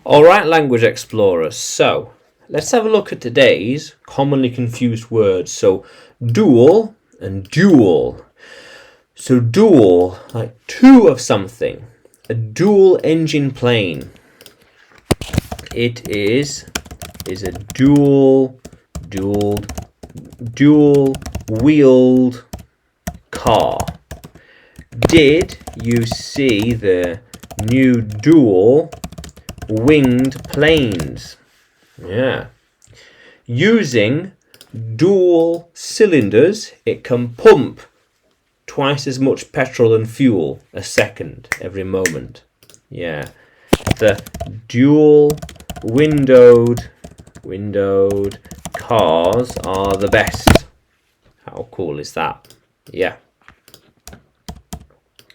Alright, language explorers, so let's have a look at today's commonly confused words. So dual and duel. So dual, like two of something. A dual engine plane. It is a dual wheeled car. Did you see the new dual winged planes? Yeah. Using dual cylinders, it can pump twice as much petrol and fuel a second every moment. Yeah. The dual windowed cars are the best. How cool is that? Yeah.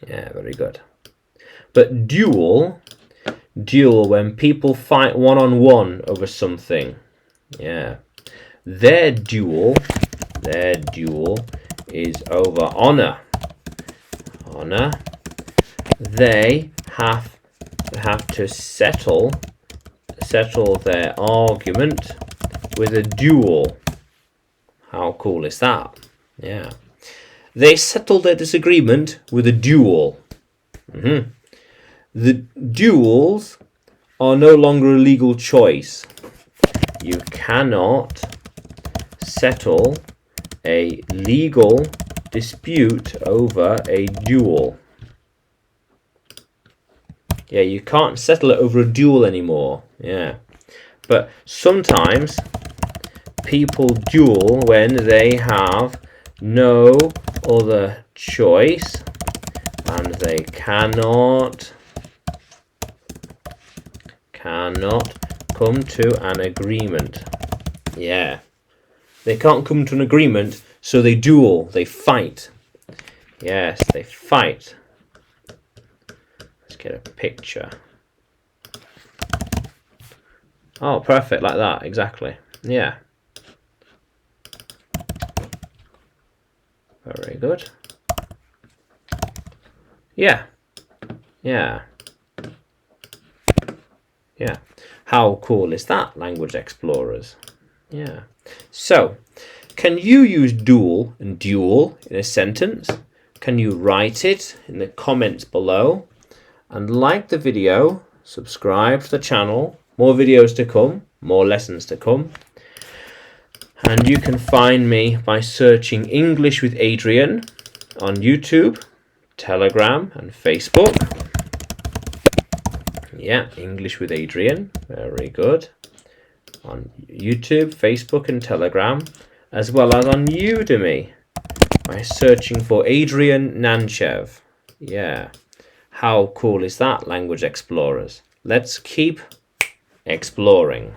Yeah, very good. But duel, when people fight one-on-one over something. Yeah. Their duel is over honor. Honor. They have to settle their argument with a duel. How cool is that? Yeah. They settled their disagreement with a duel. The duels are no longer a legal choice. You cannot settle a legal dispute over a duel. Yeah, you can't settle it over a duel anymore. Yeah. But sometimes people duel when they have no other choice and they cannot come to an agreement. Yeah. They can't come to an agreement, so they duel, they fight. Yes, they fight. Let's get a picture. Oh, perfect, like that, exactly. Yeah. Very good. Yeah. Yeah. Yeah. How cool is that, language explorers? Yeah. So, can you use dual and duel in a sentence? Can you write it in the comments below? And like the video, subscribe to the channel. More videos to come, more lessons to come. And you can find me by searching English with Adrian on YouTube, Telegram and Facebook. Yeah, English with Adrian. Very good. On YouTube, Facebook and Telegram, as well as on Udemy by searching for Adrian Nanchev. Yeah. How cool is that, language explorers? Let's keep exploring.